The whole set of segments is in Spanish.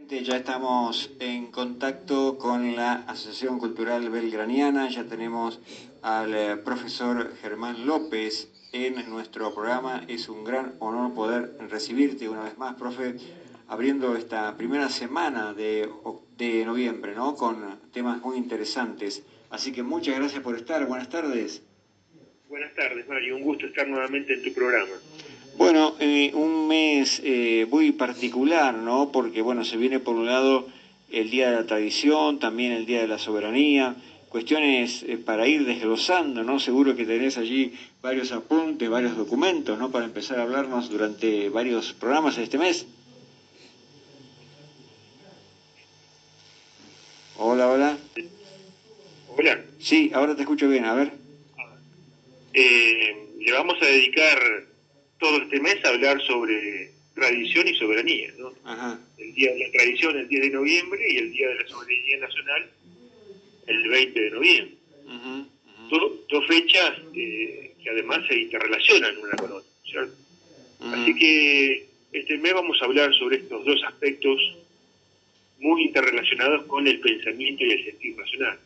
Ya estamos en contacto con la Asociación Cultural Belgraniana, ya tenemos al profesor Germán López en nuestro programa. Es un gran honor poder recibirte una vez más, profe, abriendo esta primera semana de noviembre, ¿no? Con temas muy interesantes. Así que muchas gracias por estar, buenas tardes. Buenas tardes, Mario, un gusto estar nuevamente en tu programa. Bueno, un mes muy particular, ¿no? Porque, bueno, se viene por un lado el Día de la Tradición, también el Día de la Soberanía, cuestiones para ir desglosando, ¿no? Seguro que tenés allí varios apuntes, varios documentos, ¿no? Para empezar a hablarnos durante varios programas de este mes. Hola, hola. Hola. Sí, ahora te escucho bien, a ver. Le vamos a dedicar todo este mes a hablar sobre tradición y soberanía, ¿no? Ajá. El Día de la Tradición el 10 de noviembre y el Día de la Soberanía Nacional el 20 de noviembre. Dos fechas que además se interrelacionan una con otra, ¿cierto? Así que este mes vamos a hablar sobre estos dos aspectos muy interrelacionados con el pensamiento y el sentir nacional.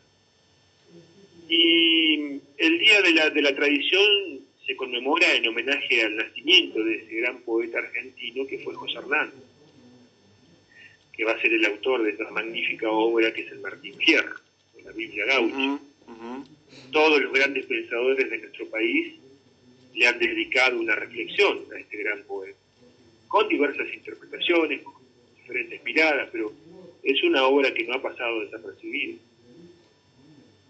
Y el Día de la Tradición se conmemora en homenaje al nacimiento de ese gran poeta argentino que fue José Hernández, que va a ser el autor de esta magnífica obra que es el Martín Fierro, de la Biblia Gaucha. Todos los grandes pensadores de nuestro país le han dedicado una reflexión a este gran poeta, con diversas interpretaciones, con diferentes miradas, pero es una obra que no ha pasado desapercibida.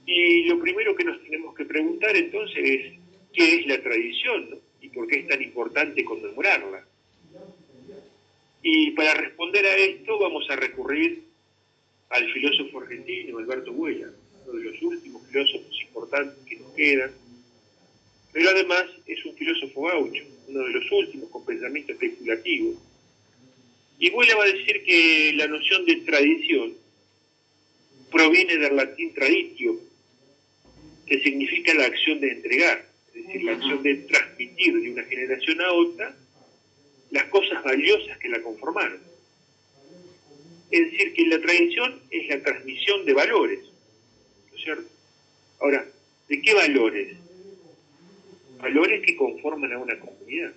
Y lo primero que nos tenemos que preguntar entonces es qué es la tradición, ¿no? Y por qué es tan importante conmemorarla. Y para responder a esto vamos a recurrir al filósofo argentino Alberto Güell, uno de los últimos filósofos importantes que nos quedan, pero además es un filósofo gaucho, uno de los últimos con pensamiento especulativo. Y Güell va a decir que la noción de tradición proviene del latín traditio, que significa la acción de entregar, es decir, la acción de transmitir de una generación a otra las cosas valiosas que la conformaron. Es decir, que la tradición es la transmisión de valores, ¿no es cierto? Ahora, ¿de qué valores? Valores que conforman a una comunidad.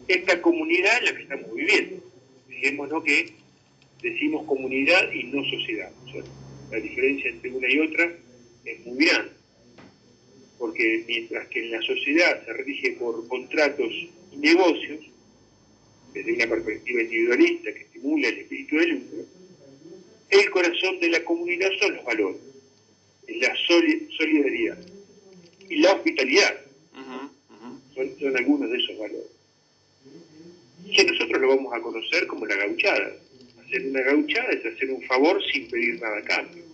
Esta comunidad es la que estamos viviendo. Fijémonos que decimos comunidad y no sociedad, ¿no es cierto? La diferencia entre una y otra es muy grande. Porque mientras que en la sociedad se rige por contratos y negocios, desde una perspectiva individualista que estimula el espíritu de lucro, el corazón de la comunidad son los valores, la solidaridad y la hospitalidad. Son algunos de esos valores. Que nosotros lo vamos a conocer como la gauchada. Hacer una gauchada es hacer un favor sin pedir nada a cambio.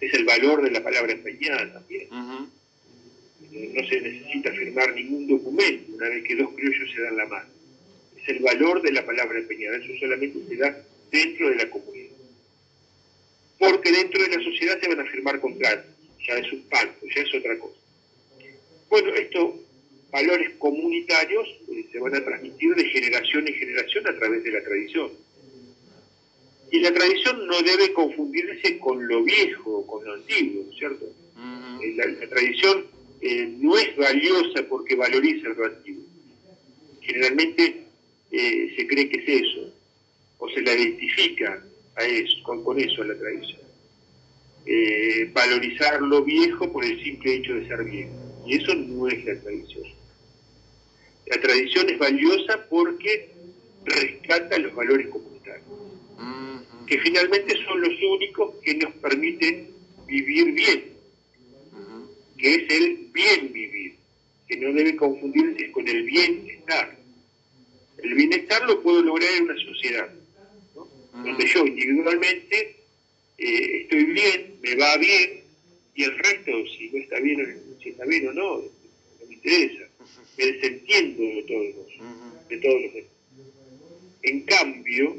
Es el valor de la palabra empeñada también. No se necesita firmar ningún documento una vez que dos criollos se dan la mano. Es el valor de la palabra empeñada. Eso solamente se da dentro de la comunidad. Porque dentro de la sociedad se van a firmar contratos. Ya es un pacto, ya es otra cosa. Bueno, estos valores comunitarios se van a transmitir de generación en generación a través de la tradición. Y la tradición no debe confundirse con lo viejo, con lo antiguo, ¿cierto? La tradición no es valiosa porque valoriza lo antiguo. Generalmente se cree que es eso, o se la identifica a eso, con eso a la tradición. Valorizar lo viejo por el simple hecho de ser viejo. Y eso no es la tradición. La tradición es valiosa porque rescata los valores comunitarios, que finalmente son los únicos que nos permiten vivir bien, que es el bien vivir, que no debe confundirse con el bienestar. El bienestar lo puedo lograr en una sociedad, ¿no? Donde yo individualmente estoy bien, me va bien, y el resto, si no está bien, si está bien o no, no me interesa. Me desentiendo de todos los demás. En cambio,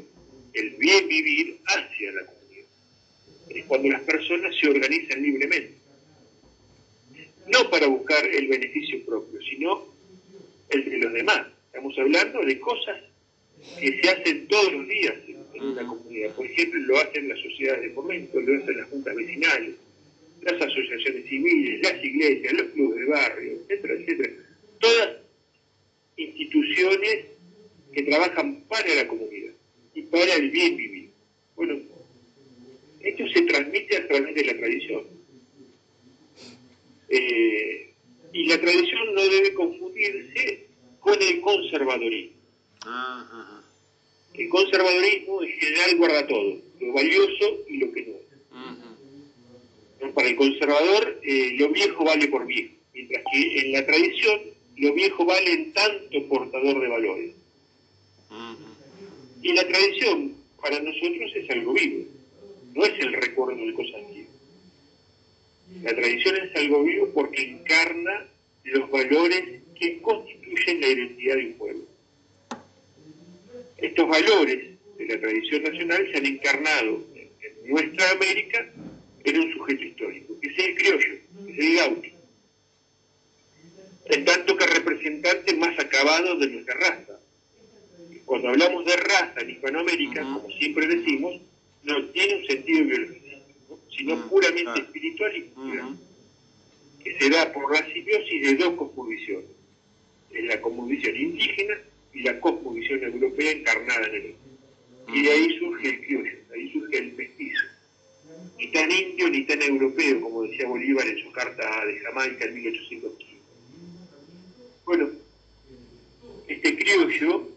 el bien vivir hacia la comunidad. Es cuando las personas se organizan libremente. No para buscar el beneficio propio, sino el de los demás. Estamos hablando de cosas que se hacen todos los días en una comunidad. Por ejemplo, lo hacen las sociedades de fomento, lo hacen las juntas vecinales, las asociaciones civiles, las iglesias, los clubes de barrio, etcétera, etcétera. Todas instituciones que trabajan para la comunidad y para el bien vivir. Bueno, esto se transmite a través de la tradición. Y la tradición no debe confundirse con el conservadorismo. El conservadorismo en general guarda todo, lo valioso y lo que no es. Para el conservador, lo viejo vale por viejo, mientras que en la tradición, lo viejo vale en tanto portador de valores. Y la tradición, para nosotros, es algo vivo, no es el recuerdo de cosas antiguas. La tradición es algo vivo porque encarna los valores que constituyen la identidad de un pueblo. Estos valores de la tradición nacional se han encarnado en nuestra América en un sujeto histórico, que es el criollo, que es el gaucho, en tanto que representante más acabado de nuestra raza. Cuando hablamos de raza en Hispanoamérica, como siempre decimos, no tiene un sentido biológico, ¿no? Sino puramente espiritual y cultural, que se da por la simbiosis de dos cosmovisiones, es la cosmovisión indígena y la cosmovisión europea encarnada en el otro. Y de ahí surge el criollo, ahí surge el mestizo. Ni tan indio ni tan europeo, como decía Bolívar en su carta de Jamaica en 1815. Bueno, este criollo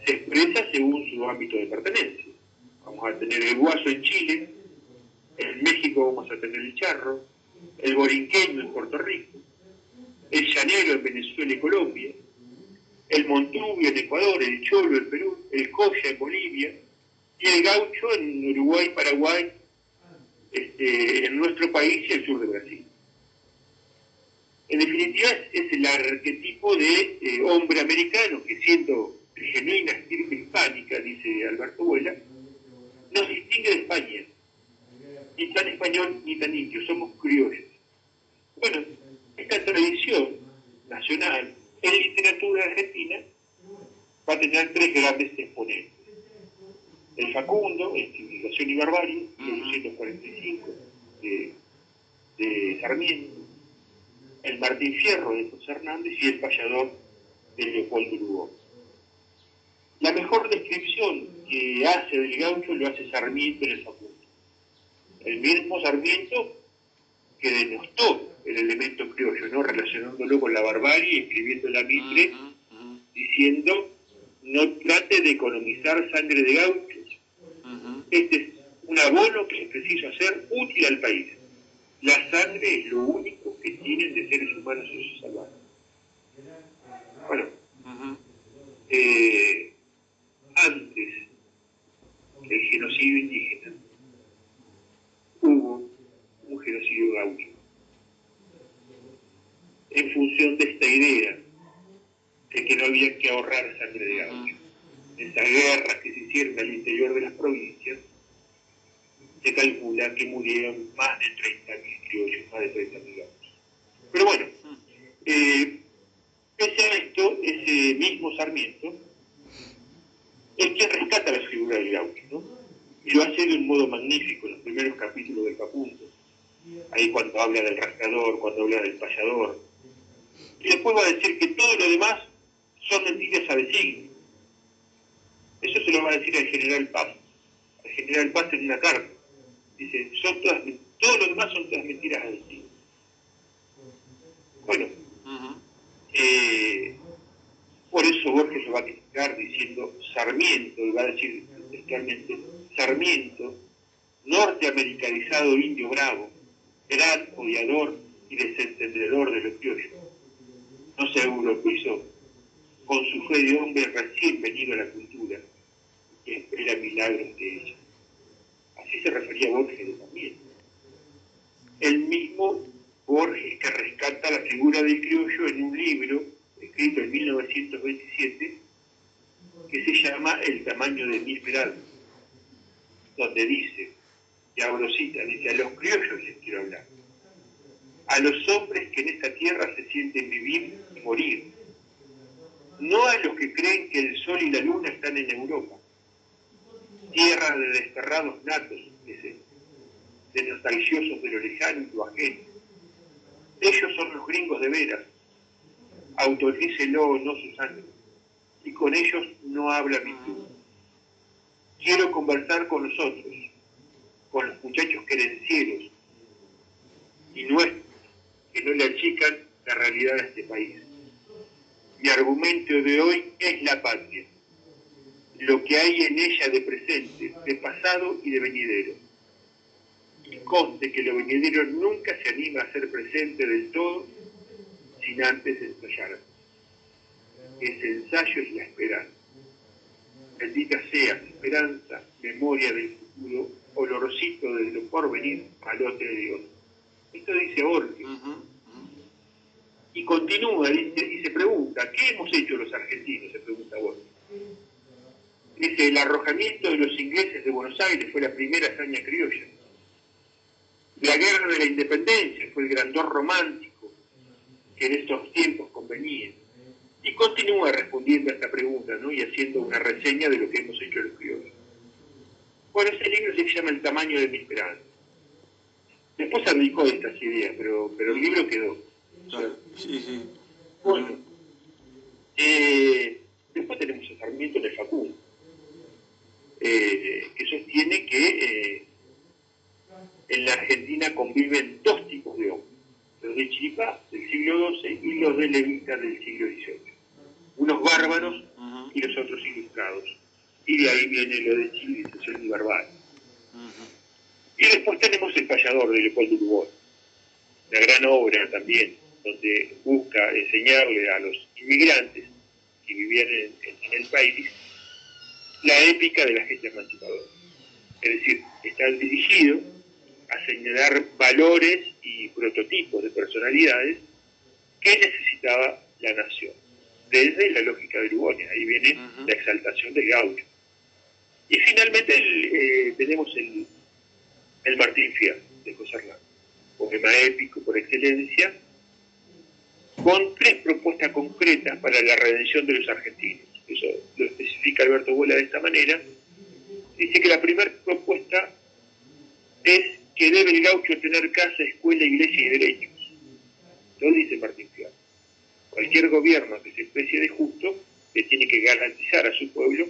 se expresa según su ámbito de pertenencia. Vamos a tener el guaso en Chile, en México vamos a tener el charro, el borinqueño en Puerto Rico, el llanero en Venezuela y Colombia, el montubio en Ecuador, el cholo en Perú, el colla en Bolivia y el gaucho en Uruguay, Paraguay, en nuestro país y el sur de Brasil. En definitiva, es el arquetipo de hombre americano que, siendo de genuina estirpe hispánica, dice Alberto Vuela, nos distingue de España. Ni tan español ni tan indio, somos criollos. Bueno, esta tradición nacional en literatura argentina va a tener tres grandes exponentes. El Facundo, en Civilización y Barbarie, 1845, de Sarmiento, el Martín Fierro de José Hernández y el Payador de Leopoldo Lugones. La mejor descripción que hace del gaucho lo hace Sarmiento en el Facundo. El mismo Sarmiento que denostó el elemento criollo, ¿no? Relacionándolo con la barbarie y escribiendo la Mitre, diciendo: no trate de economizar sangre de gauchos. Este es un abono que es preciso hacer útil al país. La sangre es lo único que tienen de seres humanos esos salvajes. Bueno, antes del genocidio indígena hubo un genocidio gaucho. En función de esta idea de que no había que ahorrar sangre de gaucho. En esas guerras que se hicieron al interior de las provincias, se calcula que murieron más de 30.000 criollos, más de 30.000 gauchos. Pero bueno, pese a esto, ese mismo Sarmiento es quien rescata la figura del gaucho, ¿no? Y lo hace de un modo magnífico en los primeros capítulos del Facundo. Ahí cuando habla del rascador, cuando habla del payador. Y después va a decir que todo lo demás son mentiras a designio. Eso se lo va a decir al general Paz. Al general Paz en una carta. Dice, todo lo demás son todas mentiras a designio. Bueno, por eso Borges lo va a criticar diciendo Sarmiento, y va a decir textualmente, Sarmiento, norteamericanizado indio bravo, gran odiador y desentendedor de los criollos, no se europeizó, con su fe de hombre recién venido a la cultura, y espera milagros de ella. Así se refería Borges de Sarmiento. El mismo Borges que rescata la figura del criollo en un libro escrito en 1927 que se llama El tamaño de mi esmeralda, donde dice, y abro cita, dice: a los criollos les quiero hablar, a los hombres que en esta tierra se sienten vivir y morir, no a los que creen que el sol y la luna están en Europa, tierra de desterrados natos, de nostalgiosos de lo lejano y lo ajeno. Ellos son los gringos de veras, autorícelo o no su sangre, y con ellos no habla mi tú. Quiero conversar con nosotros, con los muchachos querencieros y nuestros, que no le achican la realidad de este país. Mi argumento de hoy es la patria, lo que hay en ella de presente, de pasado y de venidero. Y conste que lo venidero nunca se anima a ser presente del todo sin antes ensayar. Ese ensayo es la esperanza. Bendita sea esperanza, memoria del futuro, olorcito de lo porvenir, palote de Dios. Esto dice Borges. Y continúa, dice, y se pregunta, ¿qué hemos hecho los argentinos? Se pregunta Borges. Dice, el arrojamiento de los ingleses de Buenos Aires fue la primera hazaña criolla. La guerra de la independencia fue el grandor romántico que en estos tiempos convenía. Y continúa respondiendo a esta pregunta, ¿no? Y haciendo una reseña de lo que hemos hecho los criollos. Bueno, ese libro se llama El tamaño de mi esperanza. Después abdicó de estas ideas, pero el libro quedó. Sí, sí. Bueno, después tenemos a Sarmiento de Facundo, que sostiene que en la Argentina conviven dos tipos de hombres, los de Chiripá del siglo XII y los de Levita del siglo XVIII. Unos bárbaros y los otros ilustrados. Y de ahí viene lo de civilización y barbarie. Y después tenemos El payador de Leopoldo Lugones, la gran obra también, donde busca enseñarle a los inmigrantes que vivían en el país la épica de la gente emancipadora. Es decir, está dirigido a señalar valores y prototipos de personalidades que necesitaba la nación, desde la lógica de Lugones. Ahí viene la exaltación del gaucho. Y finalmente tenemos el Martín Fierro, de José Hernán, poema épico por excelencia, con 3 propuestas concretas para la redención de los argentinos. Eso lo especifica Alberto Bola de esta manera. Dice que la primera propuesta es que debe el gaucho tener casa, escuela, iglesia y derechos. Lo dice Martín Fierro. Cualquier gobierno que se precie de justo le tiene que garantizar a su pueblo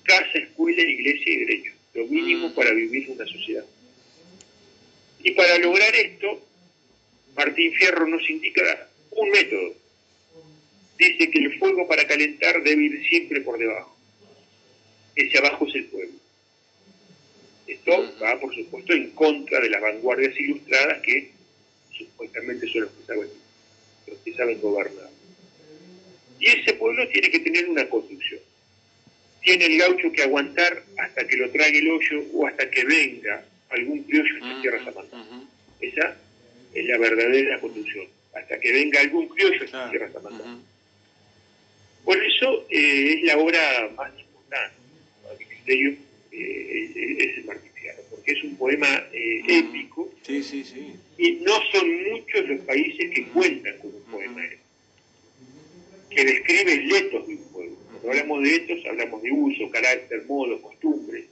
casa, escuela, iglesia y derechos, lo mínimo para vivir en una sociedad. Y para lograr esto, Martín Fierro nos indica un método. Dice que el fuego para calentar debe ir siempre por debajo. Ese abajo es el pueblo. Esto va, por supuesto, en contra de las vanguardias ilustradas que supuestamente son los que saben gobernar. Y ese pueblo tiene que tener una conducción. Tiene el gaucho que aguantar hasta que lo trague el hoyo o hasta que venga algún criollo en la tierra Samantha. Esa es la verdadera conducción. Hasta que venga algún criollo en la tierra Samantha. Por eso es la obra más importante, a mi criterio, es el Martín Fierro, porque es un poema épico. Y no son muchos los países que cuentan con un poema épico, que describe el etos de un pueblo. Cuando hablamos de etos, hablamos de uso, carácter, modo, costumbre,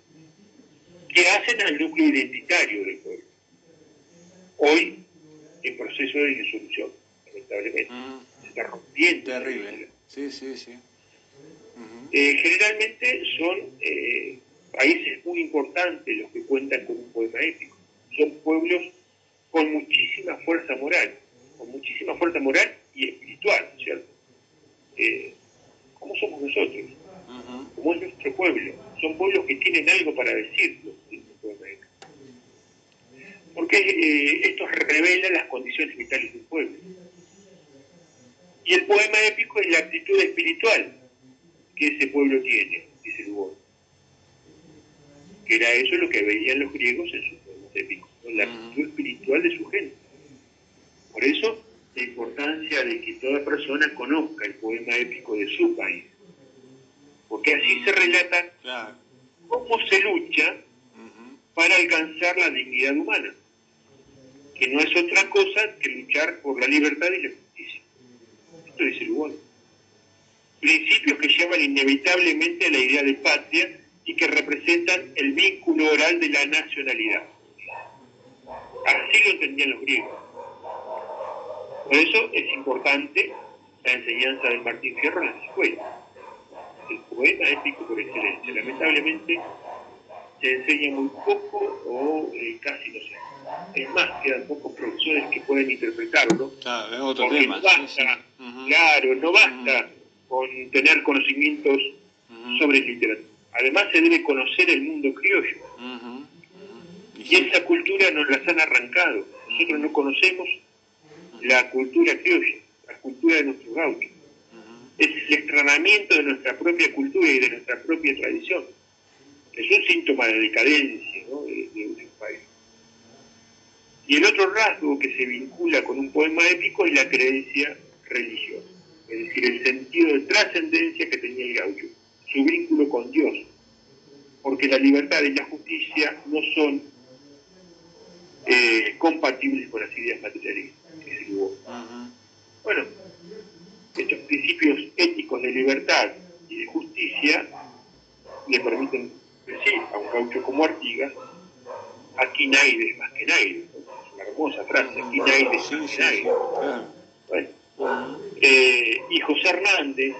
que hacen al núcleo identitario del pueblo. Hoy, en proceso de disolución, lamentablemente. Se está rompiendo. Terrible. Sí. Generalmente son países muy importantes los que cuentan con un poema épico. Son pueblos con muchísima fuerza moral y espiritual, ¿cierto? Como somos nosotros, como es nuestro pueblo. Son pueblos que tienen algo para decirnos en el poema épico. Porque esto revela las condiciones vitales del pueblo. Y el poema épico es la actitud espiritual que ese pueblo tiene, dice Lugones. Que era eso lo que veían los griegos en sus poemas épicos, ¿no? La actitud espiritual de su gente. Por eso, la importancia de que toda persona conozca el poema épico de su país. Porque así se relata cómo se lucha para alcanzar la dignidad humana, que no es otra cosa que luchar por la libertad y la justicia. Esto dice Lugones. principios que llevan inevitablemente a la idea de patria y que representan el vínculo oral de la nacionalidad. Así lo entendían los griegos. Por eso es importante la enseñanza de Martín Fierro en las escuelas. El poema épico por excelencia. Lamentablemente se enseña muy poco o casi no se. Es más, quedan pocos profesores que pueden interpretarlo. Claro, es otro porque tema. no basta, Sí, sí. claro, no basta con tener conocimientos sobre literatura. Además se debe conocer el mundo criollo. Y esa cultura nos la han arrancado. Nosotros no conocemos la cultura criolla, la cultura de nuestros gauchos. Es el estranamiento de nuestra propia cultura y de nuestra propia tradición. Es un síntoma de decadencia, ¿no?, de un país. Y el otro rasgo que se vincula con un poema épico es la creencia religiosa, es decir, el sentido de trascendencia que tenía el gaucho, su vínculo con Dios, porque la libertad y la justicia no son compatibles con las ideas materialistas que se hubo. Bueno, estos principios éticos de libertad y de justicia le permiten decir a un gaucho como Artigas: aquí nadie es más que nadie. Es una hermosa frase, aquí nadie es más que nadie. Bueno, y José Hernández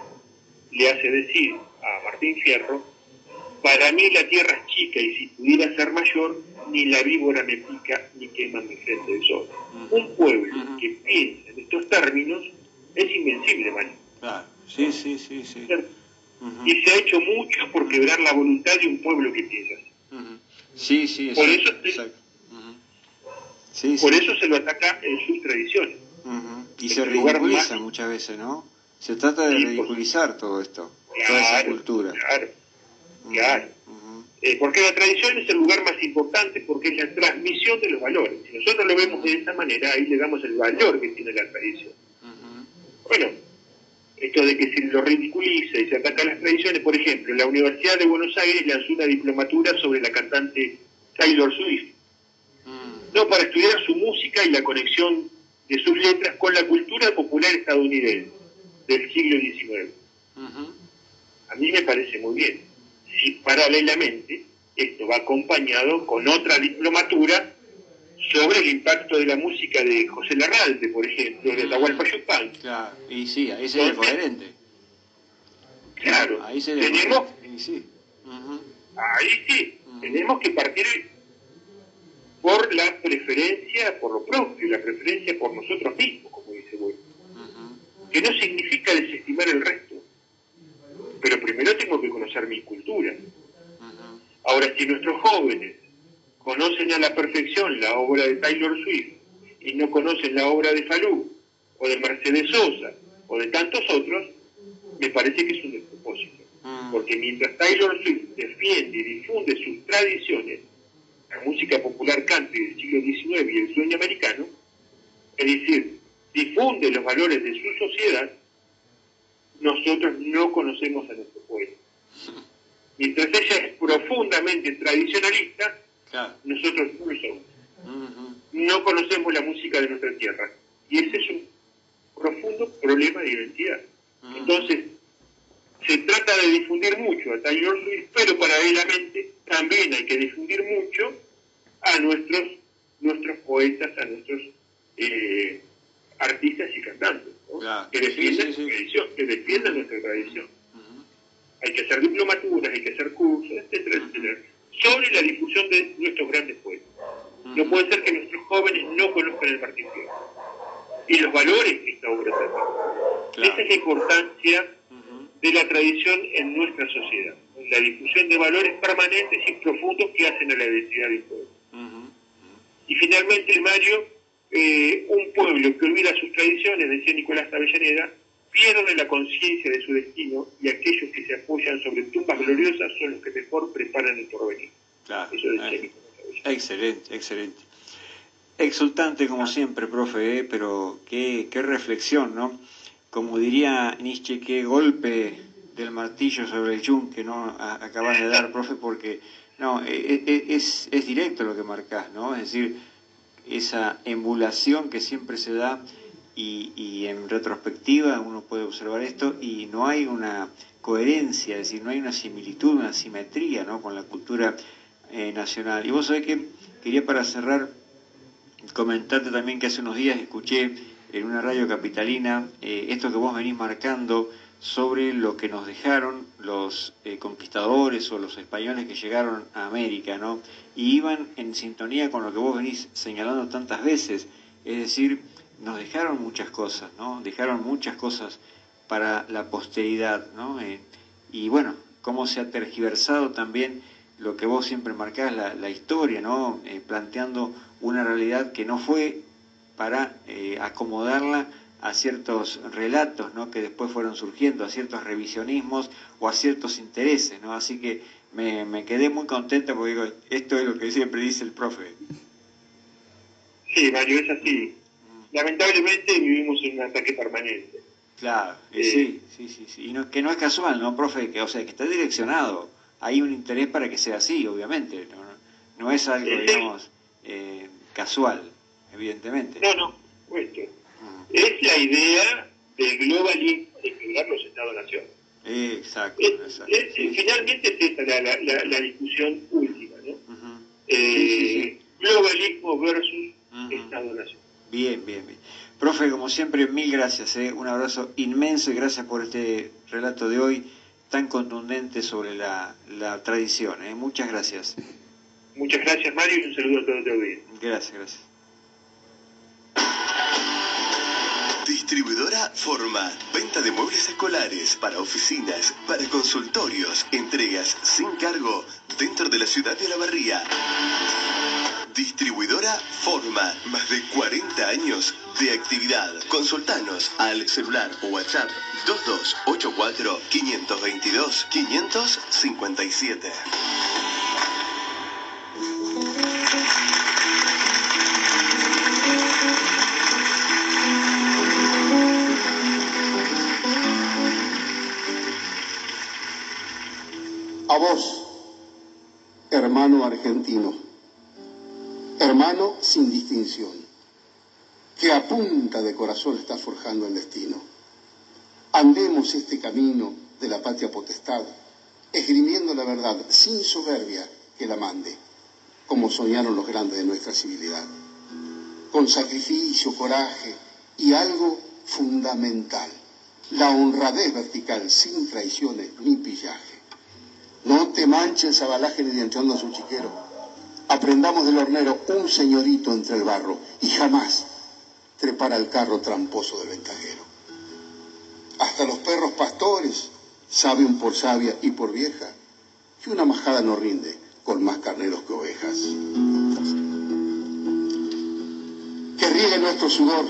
le hace decir a Martín Fierro: para mí la tierra es chica y si pudiera ser mayor, ni la víbora me pica ni quema mi frente el sol. Un pueblo que piensa en estos términos es invencible, Mario. Claro, sí. Y se ha hecho mucho por quebrar la voluntad de un pueblo que piensa así. Sí, por eso, exacto. Por eso se lo ataca en sus tradiciones. Y se ridiculiza muchas veces, ¿no? Se trata de ridiculizar todo esto, toda esa cultura. Claro. Porque la tradición es el lugar más importante, porque es la transmisión de los valores. Si nosotros lo vemos de esa manera, ahí le damos el valor que tiene la tradición. Bueno, esto de que se lo ridiculiza y se ataca las tradiciones, por ejemplo, la Universidad de Buenos Aires lanzó una diplomatura sobre la cantante Taylor Swift, no para estudiar su música y la conexión de sus letras con la cultura popular estadounidense del siglo XIX. A mí me parece muy bien. Si paralelamente esto va acompañado con otra diplomatura sobre el impacto de la música de José Larralde, por ejemplo, de Atahualpa Yupanqui. Claro, y sí, ahí sería coherente. Claro, ahí sería tenemos, sí. Ahí sí, tenemos que partir por la preferencia por lo propio, la preferencia por nosotros mismos, como dice Bueno. Que no significa desestimar el resto, pero primero tengo que conocer mi cultura. Ahora, si nuestros jóvenes conocen a la perfección la obra de Taylor Swift y no conocen la obra de Falú, o de Mercedes Sosa, o de tantos otros, me parece que es un despropósito. Porque mientras Taylor Swift defiende y difunde sus tradiciones, la música popular country del siglo XIX y el sueño americano, es decir, difunde los valores de su sociedad, nosotros no conocemos a nuestro pueblo. Mientras ella es profundamente tradicionalista, nosotros no lo somos. No conocemos la música de nuestra tierra. Y ese es un profundo problema de identidad. Entonces, se trata de difundir mucho a Taylor Swift, pero paralelamente también hay que difundir mucho a nuestros poetas, a nuestros artistas y cantantes, ¿no? Que defiendan nuestra tradición, que defiendan nuestra tradición. Hay que hacer diplomaturas, hay que hacer cursos, etcétera, sobre la difusión de nuestros grandes poetas. No puede ser que nuestros jóvenes no conozcan el Martín Fierro y los valores que esta obra trata. Esa es la importancia de la tradición en nuestra sociedad, la difusión de valores permanentes y profundos que hacen a la identidad del pueblo. Y finalmente, Mario, un pueblo que olvida sus tradiciones, decía Nicolás Avellaneda, pierde la conciencia de su destino, y aquellos que se apoyan sobre tumbas gloriosas son los que mejor preparan el porvenir. Claro. Eso decía Nicolás Avellaneda. Excelente. Exultante como siempre, profe, pero qué reflexión, ¿no? Como diría Nietzsche, qué golpe del martillo sobre el yunque, ¿no? Acabas de dar, profe, porque no es directo lo que marcás, ¿no? Es decir, esa emulación que siempre se da y en retrospectiva uno puede observar esto y no hay una coherencia, es decir, no hay una similitud, una simetría, ¿no?, con la cultura nacional. Y vos sabés que quería, para cerrar, comentarte también que hace unos días escuché en una radio capitalina esto que vos venís marcando sobre lo que nos dejaron los conquistadores o los españoles que llegaron a América, ¿no? Y iban en sintonía con lo que vos venís señalando tantas veces, es decir, nos dejaron muchas cosas, ¿no? Dejaron muchas cosas para la posteridad, ¿no? Y bueno, cómo se ha tergiversado también lo que vos siempre marcás, la historia, ¿no? Planteando una realidad que no fue para acomodarla a ciertos relatos, ¿no?, que después fueron surgiendo, a ciertos revisionismos o a ciertos intereses, ¿no? Así que me quedé muy contento porque digo, esto es lo que siempre dice el profe. Sí, Mario, es así. Lamentablemente vivimos en un ataque permanente. Claro, sí. Y no, que no es casual, ¿no, profe? Que, o sea, que está direccionado. Hay un interés para que sea así, obviamente. No es algo, digamos, casual, evidentemente. No, esto. Es la idea del globalismo de quebrar los Estados-nación. Exacto. Finalmente es esta la discusión última, ¿no? Globalismo versus Estado-nación. Bien. Profe, como siempre, mil gracias, un abrazo inmenso y gracias por este relato de hoy tan contundente sobre la tradición. Muchas gracias. Muchas gracias, Mario, y un saludo a todos los días. Gracias. Distribuidora Forma. Venta de muebles escolares, para oficinas, para consultorios, entregas sin cargo dentro de la ciudad de Olavarría. Distribuidora Forma. Más de 40 años de actividad. Consultanos al celular o WhatsApp 2284 522 557. A vos, hermano argentino, hermano sin distinción, que a punta de corazón está forjando el destino. Andemos este camino de la patria potestad, esgrimiendo la verdad sin soberbia que la mande, como soñaron los grandes de nuestra civilidad, con sacrificio, coraje y algo fundamental, la honradez vertical sin traiciones ni pillaje. No te manche el sabalaje ni entrando a su chiquero. Aprendamos del hornero un señorito entre el barro y jamás trepar al carro tramposo del ventajero. Hasta los perros pastores saben por sabia y por vieja que una majada no rinde con más carneros que ovejas. Que riegue nuestro sudor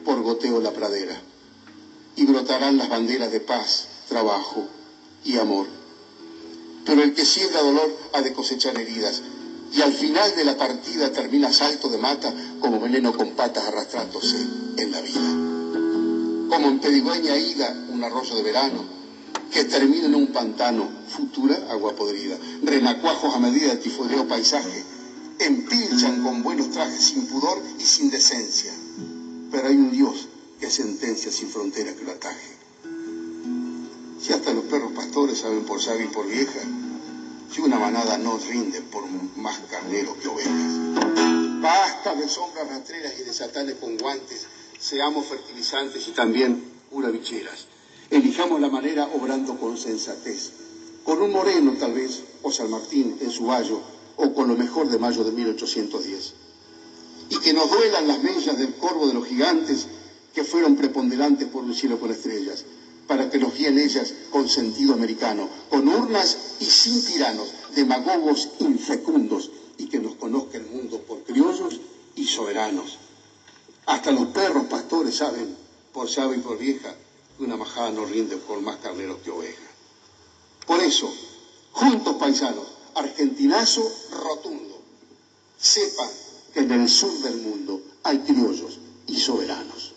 por goteo la pradera y brotarán las banderas de paz, trabajo y amor. Pero el que siembra dolor ha de cosechar heridas, y al final de la partida termina salto de mata como veneno con patas arrastrándose en la vida. Como en pedigüeña ida un arroyo de verano, que termina en un pantano, futura agua podrida. Renacuajos a medida de tifodeo paisaje, empilchan con buenos trajes sin pudor y sin decencia. Pero hay un Dios que sentencia sin frontera que lo ataje. Si hasta los perros pastores saben por sabia y por vieja, si una manada no rinde por más carneros que ovejas. Basta de sombras rastreras y de satanes con guantes, seamos fertilizantes y también curavicheras. Elijamos la manera obrando con sensatez, con un Moreno tal vez, o San Martín en su vallo, o con lo mejor de mayo de 1810. Y que nos duelan las mellas del corvo de los gigantes que fueron preponderantes por un cielo con estrellas, para que nos guíen ellas con sentido americano, con urnas y sin tiranos, demagogos infecundos, y que nos conozca el mundo por criollos y soberanos. Hasta los perros pastores saben, por sabia y por vieja, que una majada no rinde con más carneros que ovejas. Por eso, juntos paisanos, argentinazo rotundo, sepan que en el sur del mundo hay criollos y soberanos.